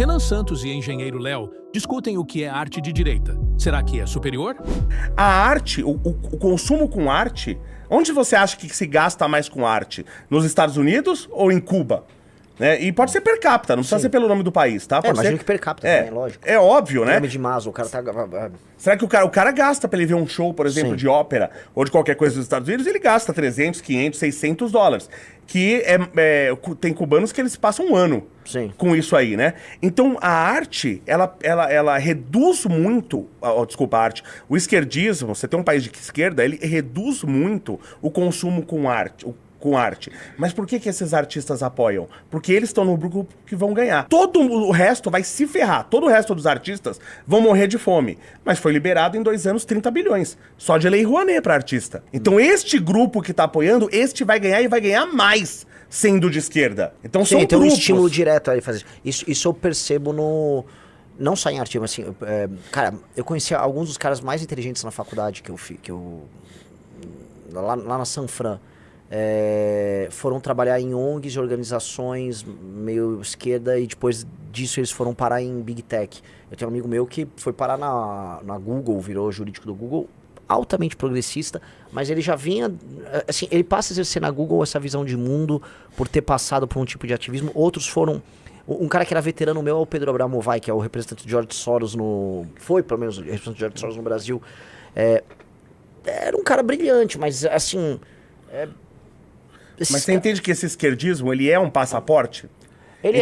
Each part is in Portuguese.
Renan Santos e engenheiro Léo discutem o que é arte de direita. Será que é superior? A arte, o consumo com arte, onde você acha que se gasta mais com arte? Nos Estados Unidos ou em Cuba? Né? E pode ser per capita, não precisa ser pelo nome do país, tá? Pode imagino ser... que per capita também, lógico. É óbvio, né? O nome de Maslow, o cara tá... Será que o cara gasta pra ele ver um show, por exemplo, de ópera ou de qualquer coisa dos Estados Unidos, ele gasta 300, 500, 600 dólares. Que tem cubanos que eles passam um ano com isso aí, né? Então, a arte, ela reduz muito... desculpa, a arte. O esquerdismo, você tem um país de esquerda, ele reduz muito o consumo com arte. Mas por que esses artistas apoiam? Porque eles estão no grupo que vão ganhar. Todo o resto vai se ferrar. Todo o resto dos artistas vão morrer de fome. Mas foi liberado em 2 anos 30 bilhões. Só de Lei Rouanet para artista. Então este grupo que tá apoiando, este vai ganhar e vai ganhar mais sendo de esquerda. Então são tem grupos. Um estímulo direto a fazer isso eu percebo no... Não só em arte, mas assim... cara, eu conheci alguns dos caras mais inteligentes na faculdade lá na Sanfran. Foram trabalhar em ONGs e organizações meio esquerda e depois disso eles foram parar em Big Tech. Eu tenho um amigo meu que foi parar na Google, virou jurídico do Google, altamente progressista, mas ele já vinha, assim, ele passa a exercer na Google essa visão de mundo por ter passado por um tipo de ativismo. Outros foram... Um cara que era veterano meu é o Pedro Abramovay, que é o representante de George Soros foi, pelo menos, o representante de George Soros no Brasil. Era um cara brilhante, mas, assim... Mas você entende que esse esquerdismo, ele é um passaporte? Ele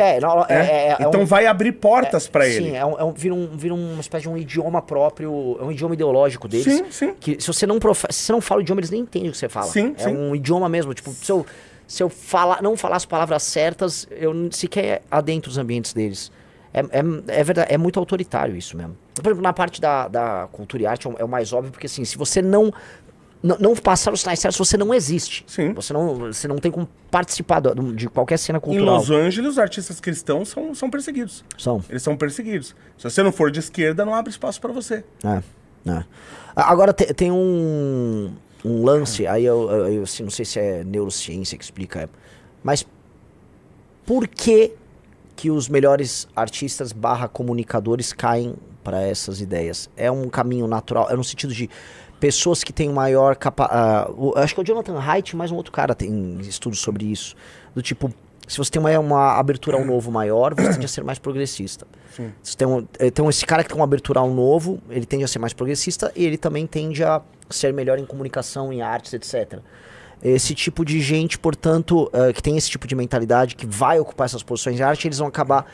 então vai abrir portas para ele. Sim, vira uma espécie de um idioma próprio, é um idioma ideológico deles. Sim. Que se você não fala o idioma, eles nem entendem o que você fala. Sim. Um idioma mesmo. Tipo, se eu não falar as palavras certas, eu sequer adentro os ambientes deles. É verdade, é muito autoritário isso mesmo. Por exemplo, na parte da cultura e arte é o mais óbvio, porque assim, se você não passar os sinais certos, você não existe. Sim. Você não tem como participar de qualquer cena cultural. Em Los Angeles, os artistas cristãos são perseguidos. Eles são perseguidos. Se você não for de esquerda, não abre espaço para você. Agora, tem um lance, aí eu assim, não sei se é neurociência que explica, mas por que os melhores artistas / comunicadores caem para essas ideias? É um caminho natural, no sentido de pessoas que têm maior capacidade... acho que é o Jonathan Haidt, mais um outro cara tem estudos sobre isso. Do tipo, se você tem uma abertura ao novo maior, você tende a ser mais progressista. Sim. Então esse cara que tem uma abertura ao novo, ele tende a ser mais progressista e ele também tende a ser melhor em comunicação, em artes, etc. Esse tipo de gente, portanto, que tem esse tipo de mentalidade, que vai ocupar essas posições de arte, eles vão acabar...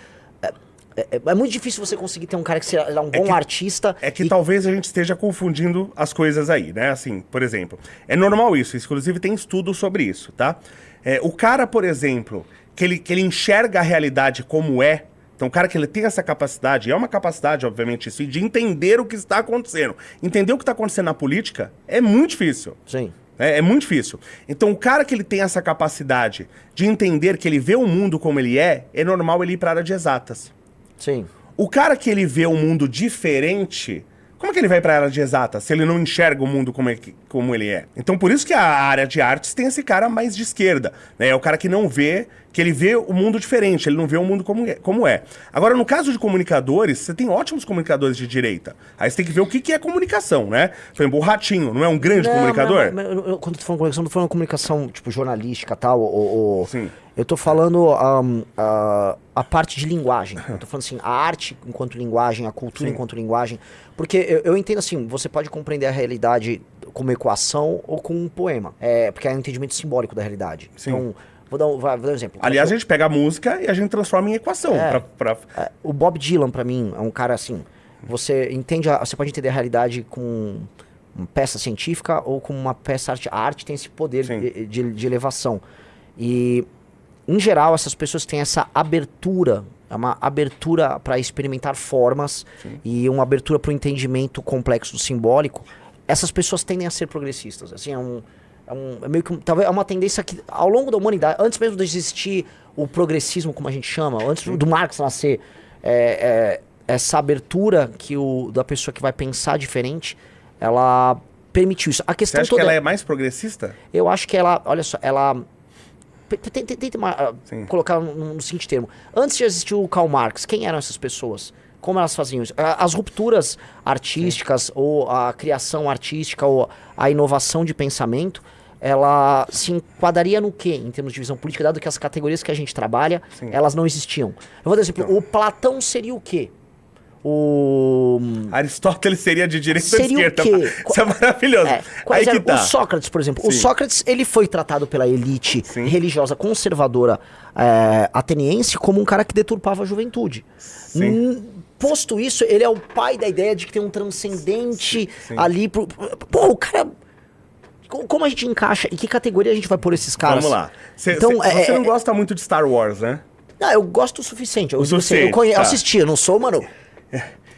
É muito difícil você conseguir ter um cara que seja um bom artista. Talvez a gente esteja confundindo as coisas aí, né? Assim, por exemplo, é normal isso. Inclusive tem estudo sobre isso, tá? O cara, por exemplo, que ele enxerga a realidade como é. Então, o cara que ele tem essa capacidade, é uma capacidade, obviamente, isso, de entender o que está acontecendo. Entender o que está acontecendo na política é muito difícil. Sim. É muito difícil. Então, o cara que ele tem essa capacidade de entender que ele vê o mundo como ele é normal ele ir para a área de exatas. Sim. O cara que ele vê um mundo diferente, como é que ele vai para a área de exatas se ele não enxerga o mundo como ele é? Então, por isso que a área de artes tem esse cara mais de esquerda, né? É o cara que não vê, que ele vê o mundo diferente, ele não vê o mundo como é. Agora, no caso de comunicadores, você tem ótimos comunicadores de direita. Aí você tem que ver o que é comunicação, né? Por exemplo, o Ratinho, não é um grande comunicador? Quando eu tô falando comunicação, não tô falando comunicação, tipo, jornalística e tal, Sim. Eu tô falando a parte de linguagem. Eu tô falando assim, a arte enquanto linguagem, a cultura enquanto linguagem. Porque eu entendo assim, você pode compreender a realidade como equação ou com um poema. Porque é um entendimento simbólico da realidade. Sim. Então, vou dar um exemplo. Aliás, a gente pega a música e a gente transforma em equação. O Bob Dylan, pra mim, é um cara assim... Você pode entender a realidade com uma peça científica ou com uma peça arte. A arte tem esse poder de elevação. E, em geral, essas pessoas têm essa abertura... É uma abertura para experimentar formas e uma abertura para o entendimento complexo do simbólico. Essas pessoas tendem a ser progressistas. Assim, talvez é uma tendência que, ao longo da humanidade, antes mesmo de existir o progressismo, como a gente chama, antes do Marx nascer, essa abertura da pessoa que vai pensar diferente, ela permitiu isso. A questão Você acha que ela é mais progressista? Eu acho que ela, olha só, ela Tenta colocar no seguinte termo. Antes de existir o Karl Marx, quem eram essas pessoas? Como elas faziam isso? As rupturas artísticas, ou a criação artística, ou a inovação de pensamento, ela se enquadraria no quê, em termos de visão política, dado que as categorias que a gente trabalha, elas não existiam? Eu vou dar um exemplo. O Platão seria o quê? Aristóteles seria de direita ou seria esquerda. O quê? Isso é maravilhoso. Aí que tá. O Sócrates, por exemplo. O Sócrates, ele foi tratado pela elite religiosa conservadora ateniense como um cara que deturpava a juventude. Posto isso, ele é o pai da ideia de que tem um transcendente ali. Pô, o cara... Como a gente encaixa? Em que categoria a gente vai pôr esses caras? Vamos lá. Você não gosta muito de Star Wars, né? Não, eu gosto o suficiente. Eu assisti, eu não sou, mano...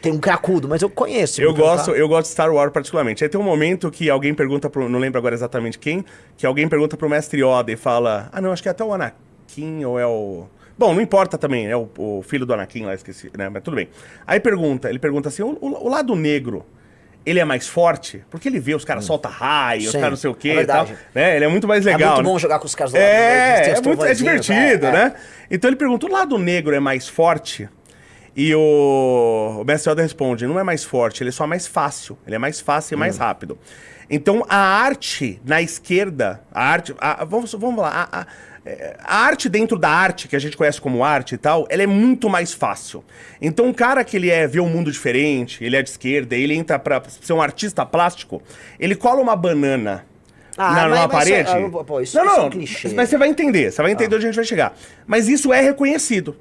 Tem um cracudo, mas eu conheço. Eu gosto de Star Wars particularmente. Aí tem um momento que alguém pergunta não lembro agora exatamente quem, que alguém pergunta pro Mestre Yoda e fala, não, acho que é até o Anakin ou é o... Bom, não importa também, é o filho do Anakin lá, esqueci, né? Mas tudo bem. Aí ele pergunta assim, o lado negro, ele é mais forte? Porque ele vê os caras soltam raio, os caras não sei o quê e tal. Né? Ele é muito mais legal. É muito bom jogar com os caras do lado negro. É divertido, né? Então ele pergunta, o lado negro é mais forte? E o Mestre Yoda responde, não é mais forte, ele é só mais fácil. Ele é mais fácil e mais rápido. Então a arte na esquerda, vamos lá, a arte dentro da arte, que a gente conhece como arte e tal, ela é muito mais fácil. Então, um cara que vê um mundo diferente, ele é de esquerda, ele entra pra ser um artista plástico, ele cola uma banana numa parede... Isso é um clichê. Mas você vai entender onde a gente vai chegar. Mas isso é reconhecido,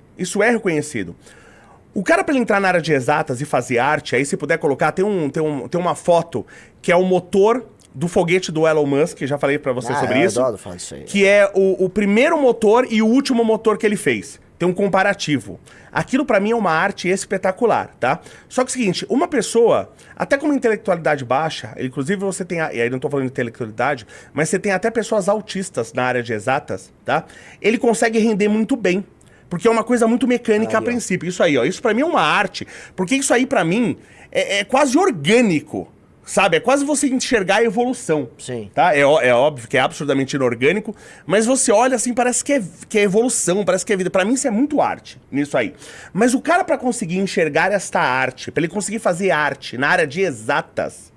O cara, pra ele entrar na área de exatas e fazer arte, aí se puder colocar, tem uma foto que é o motor do foguete do Elon Musk, já falei pra você sobre isso. Eu adoro falar isso aí. Que é o primeiro motor e o último motor que ele fez. Tem um comparativo. Aquilo pra mim é uma arte espetacular, tá? Só que é o seguinte, uma pessoa, até com uma intelectualidade baixa, inclusive você tem, e aí não tô falando de intelectualidade, mas você tem até pessoas autistas na área de exatas, tá? Ele consegue render muito bem. Porque é uma coisa muito mecânica a princípio. Isso aí, ó. Isso pra mim é uma arte. Porque isso aí, pra mim, é quase orgânico. Sabe? É quase você enxergar a evolução. Sim. Tá? É óbvio que é absurdamente inorgânico. Mas você olha assim, parece que é evolução, parece que é vida. Pra mim, isso é muito arte, nisso aí. Mas o cara, pra conseguir enxergar esta arte, pra ele conseguir fazer arte na área de exatas,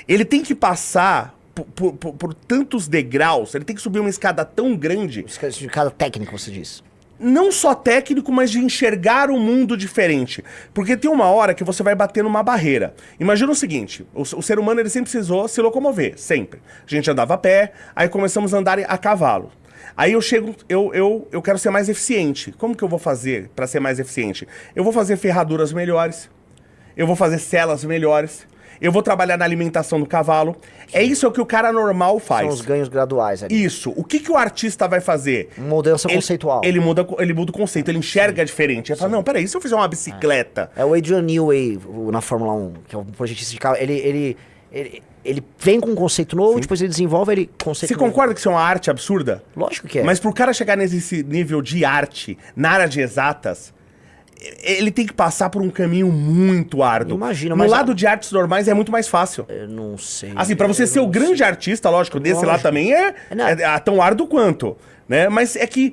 ele tem que passar... Por tantos degraus, ele tem que subir uma escada tão grande... Escada técnica, você diz. Não só técnico, mas de enxergar o mundo diferente. Porque tem uma hora que você vai bater numa barreira. Imagina o seguinte, o ser humano ele sempre precisou se locomover, sempre. A gente andava a pé, aí começamos a andar a cavalo. Aí eu chego, eu quero ser mais eficiente. Como que eu vou fazer para ser mais eficiente? Eu vou fazer ferraduras melhores, eu vou fazer celas melhores, eu vou trabalhar na alimentação do cavalo. É isso que o cara normal faz. São os ganhos graduais ali. Isso. O que o artista vai fazer? Mudança conceitual. Ele muda o conceito, ele enxerga diferente. Ele fala, não, peraí, se eu fizer uma bicicleta... É o Adrian Newey, na Fórmula 1, que é um projetista de carro, ele vem com um conceito novo, depois ele desenvolve conceito novo. Você concorda que isso é uma arte absurda? Lógico que é. Mas pro cara chegar nesse nível de arte, na área de exatas... Ele tem que passar por um caminho muito árduo. Imagina, no lado de artes normais é muito mais fácil. Eu não sei. Assim, pra você ser o grande artista, lógico, desse lá também é tão árduo quanto, né? Mas é que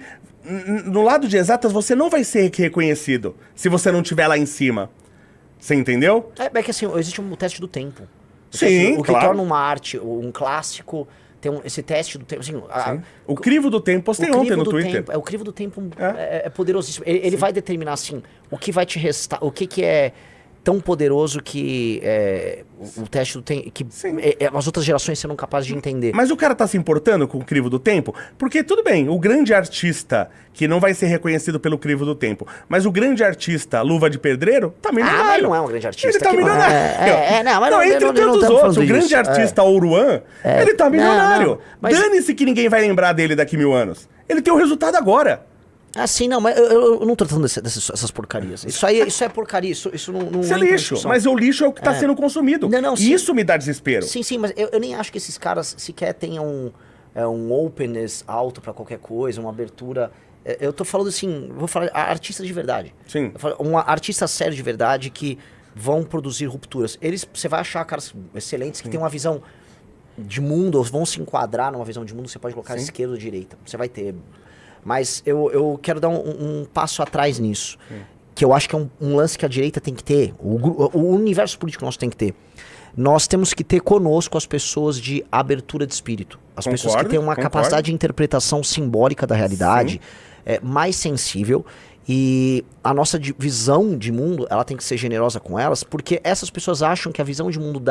no lado de exatas você não vai ser reconhecido se você não estiver lá em cima. Você entendeu? É que assim, existe um teste do tempo. Sim, o que torna uma arte, um clássico... Tem esse teste do tempo. Assim, o crivo do tempo, postei ontem no Twitter. O crivo do tempo é poderosíssimo. Ele vai determinar, assim, o que vai te restar, o que é tão poderoso que o teste do tempo, que as outras gerações serão capazes de entender. Mas o cara tá se importando com o crivo do tempo? Porque, tudo bem, o grande artista, que não vai ser reconhecido pelo crivo do tempo, mas o grande artista, Luva de Pedreiro, tá milionário. Mas ele não é um grande artista. Ele tá milionário. Entre tantos outros, o grande artista Oruan, ele tá milionário. Mas... Dane-se que ninguém vai lembrar dele daqui 1000 anos. Ele tem o resultado agora. Assim, não, mas eu não tô tratando dessas porcarias. Isso é porcaria, isso não é lixo, mas o lixo é o que tá sendo consumido. E isso me dá desespero. Sim, mas eu nem acho que esses caras sequer tenham um openness alto pra qualquer coisa, uma abertura. Eu tô falando assim, vou falar artistas de verdade. Sim. Um artista sério de verdade que vão produzir rupturas. Você vai achar caras excelentes que têm uma visão de mundo, ou vão se enquadrar numa visão de mundo, você pode colocar esquerda ou direita. Você vai ter... Mas eu quero dar um passo atrás nisso. Que eu acho que é um lance que a direita tem que ter, o universo político nosso tem que ter. Nós temos que ter conosco as pessoas de abertura de espírito. As pessoas que têm uma capacidade de interpretação simbólica da realidade, mais sensível. E a nossa visão de mundo, ela tem que ser generosa com elas, porque essas pessoas acham que a visão de mundo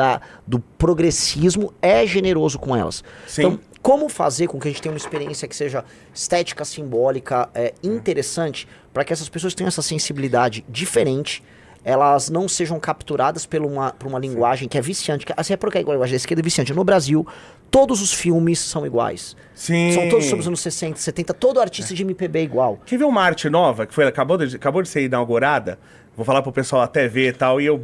do progressismo é generoso com elas. Sim. Então, como fazer com que a gente tenha uma experiência que seja estética, simbólica, interessante, para que essas pessoas tenham essa sensibilidade diferente, elas não sejam capturadas por uma linguagem que é viciante. Assim, é porque a linguagem da esquerda é viciante. No Brasil, todos os filmes são iguais. Sim. São todos sobre os anos 60, 70, todo artista de MPB é igual. Quer ver uma arte nova, que acabou de ser inaugurada? Vou falar pro pessoal até ver e tal, e eu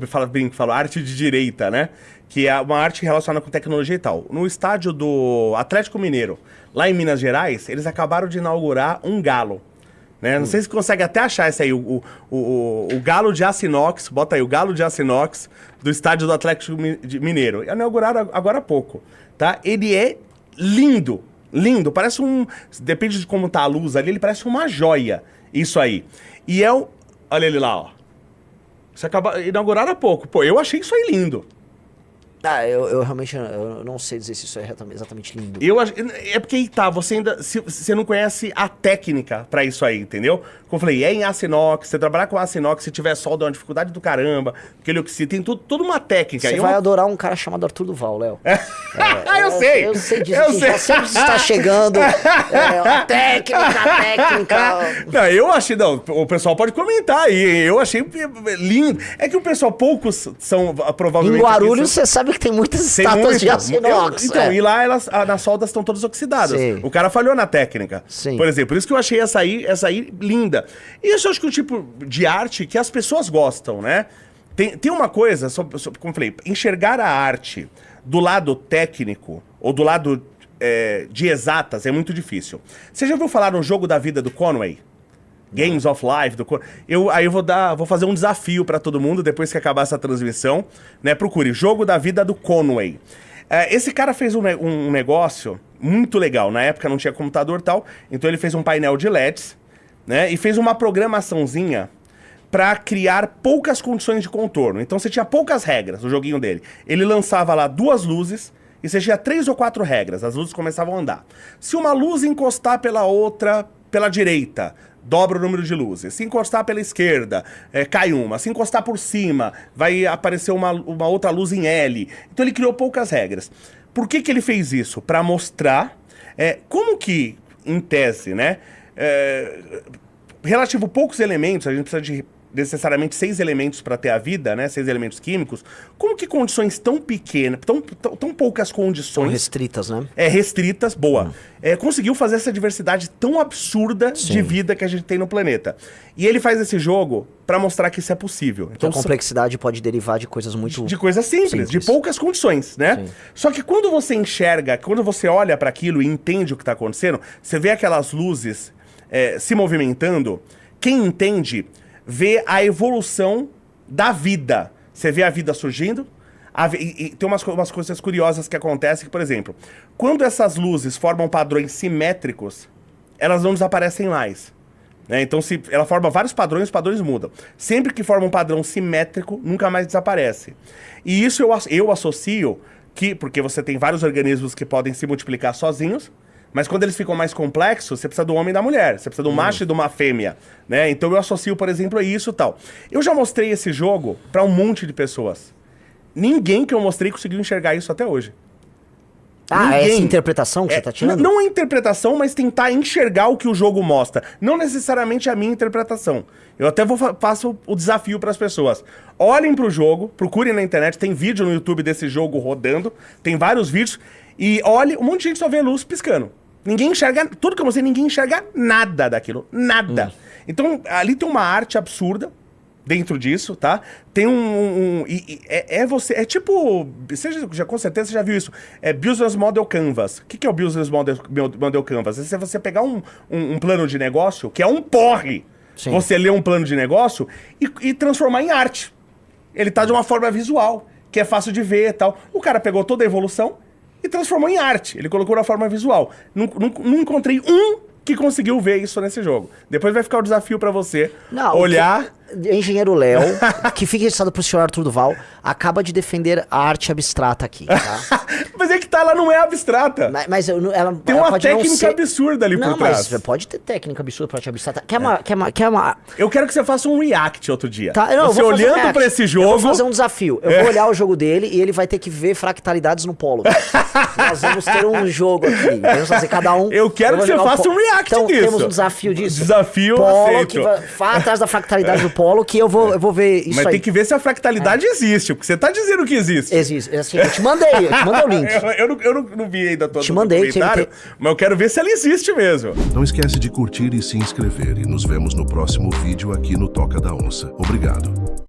falo arte de direita, né? Que é uma arte relacionada com tecnologia e tal. No estádio do Atlético Mineiro, lá em Minas Gerais, eles acabaram de inaugurar um galo. Né? Não sei se consegue até achar esse aí, o galo de aço inox, bota aí, o galo de aço inox do estádio do Atlético Mineiro. Inauguraram agora há pouco, tá? Ele é lindo, lindo, parece depende de como tá a luz ali, ele parece uma joia, isso aí. E olha ele lá, ó. Inauguraram há pouco, pô, eu achei isso aí lindo. Eu realmente não sei dizer se isso é exatamente lindo. É porque aí tá, você não conhece a técnica pra isso aí, entendeu? Como eu falei, é em aço inox, você trabalhar com aço inox, se tiver solda é uma dificuldade do caramba, porque ele oxida, tem toda uma técnica. Você vai adorar um cara chamado Arthur Duval, Léo. Eu sei! Eu sei disso, já sempre está chegando. Técnica. Não, eu achei, o pessoal pode comentar aí, eu achei lindo. É que o pessoal, poucos são provavelmente... Em Guarulhos, você sabe que tem muitas estátuas de aço inox. Então, e lá nas soldas estão todas oxidadas. Sim. O cara falhou na técnica. Sim. Por exemplo, por isso que eu achei essa aí linda. E isso eu acho que é o tipo de arte que as pessoas gostam, né? Tem uma coisa, como eu falei, enxergar a arte do lado técnico ou do lado de exatas é muito difícil. Você já ouviu falar no Jogo da Vida do Conway? Games of Life, aí eu vou fazer um desafio pra todo mundo depois que acabar essa transmissão, né? Procure Jogo da Vida do Conway. Esse cara fez um negócio muito legal. Na época não tinha computador e tal, então ele fez um painel de LEDs, né? E fez uma programaçãozinha pra criar poucas condições de contorno. Então você tinha poucas regras no joguinho dele. Ele lançava lá 2 luzes e você tinha 3 ou 4 regras. As luzes começavam a andar. Se uma luz encostar pela direita, dobra o número de luzes. Se encostar pela esquerda, cai uma. Se encostar por cima, vai aparecer uma outra luz em L. Então ele criou poucas regras. Por que ele fez isso? Para mostrar como que, em tese, né, relativo poucos elementos, a gente precisa de necessariamente 6 elementos para ter a vida, né? 6 elementos químicos. Como que condições tão pequenas, tão poucas condições... São restritas, né? Restritas, boa. Conseguiu fazer essa diversidade tão absurda de vida que a gente tem no planeta. E ele faz esse jogo para mostrar que isso é possível. Então, a complexidade pode derivar de coisas muito... De coisas simples, de poucas condições, né? Sim. Só que quando você enxerga, quando você olha para aquilo e entende o que está acontecendo, você vê aquelas luzes se movimentando, quem entende... vê a evolução da vida. Você vê a vida surgindo, e tem umas coisas curiosas que acontecem, que, por exemplo, quando essas luzes formam padrões simétricos, elas não desaparecem mais. Né? Então, se ela forma vários padrões, os padrões mudam. Sempre que forma um padrão simétrico, nunca mais desaparece. E isso eu associo porque você tem vários organismos que podem se multiplicar sozinhos, mas quando eles ficam mais complexos, você precisa do homem e da mulher. Você precisa do macho e de uma fêmea, né? Então eu associo, por exemplo, a isso e tal. Eu já mostrei esse jogo pra um monte de pessoas. Ninguém que eu mostrei conseguiu enxergar isso até hoje. Essa interpretação que você tá tirando? Não a interpretação, mas tentar enxergar o que o jogo mostra. Não necessariamente a minha interpretação. Eu até faço o desafio para as pessoas. Olhem pro jogo, procurem na internet, tem vídeo no YouTube desse jogo rodando, tem vários vídeos, e olhe, um monte de gente só vê luz piscando. Ninguém enxerga, tudo que eu mostrei, ninguém enxerga nada daquilo, nada. Então, ali tem uma arte absurda dentro disso, tá? Tem tipo, você com certeza você já viu isso, Business Model Canvas. O que é o Business Model Canvas? É você pegar um plano de negócio, que é um porre, você ler um plano de negócio e transformar em arte. Ele tá de uma forma visual, que é fácil de ver e tal. O cara pegou toda a evolução e transformou em arte. Ele colocou na forma visual. Não encontrei que conseguiu ver isso nesse jogo. Depois vai ficar o desafio pra você Não, olhar... Engenheiro Léo, que fica registrado pro senhor Arthur Duval, acaba de defender a arte abstrata aqui, tá? Mas é que ela não é abstrata. Mas ela tem uma técnica absurda ali por trás. Mas pode ter técnica absurda pra arte abstrata. Quer uma... Eu quero que você faça um react outro dia. Tá, não, você olhando pra esse jogo... Eu vou fazer um desafio. Eu vou olhar o jogo dele e ele vai ter que ver fractalidades no polo. Nós vamos ter um jogo aqui. Vamos fazer cada um... Eu quero que você faça um react então, disso. Temos um desafio disso. Desafio polo, aceito. que vai atrás da fractalidade do polo, que eu vou ver isso aí. Mas tem que ver se a fractalidade existe, porque você tá dizendo que existe. Existe. Assim, eu te mandei o link. Eu não vi ainda todo te mandei, comentário, mas eu quero ver se ela existe mesmo. Não esquece de curtir e se inscrever. E nos vemos no próximo vídeo aqui no Toca da Onça. Obrigado.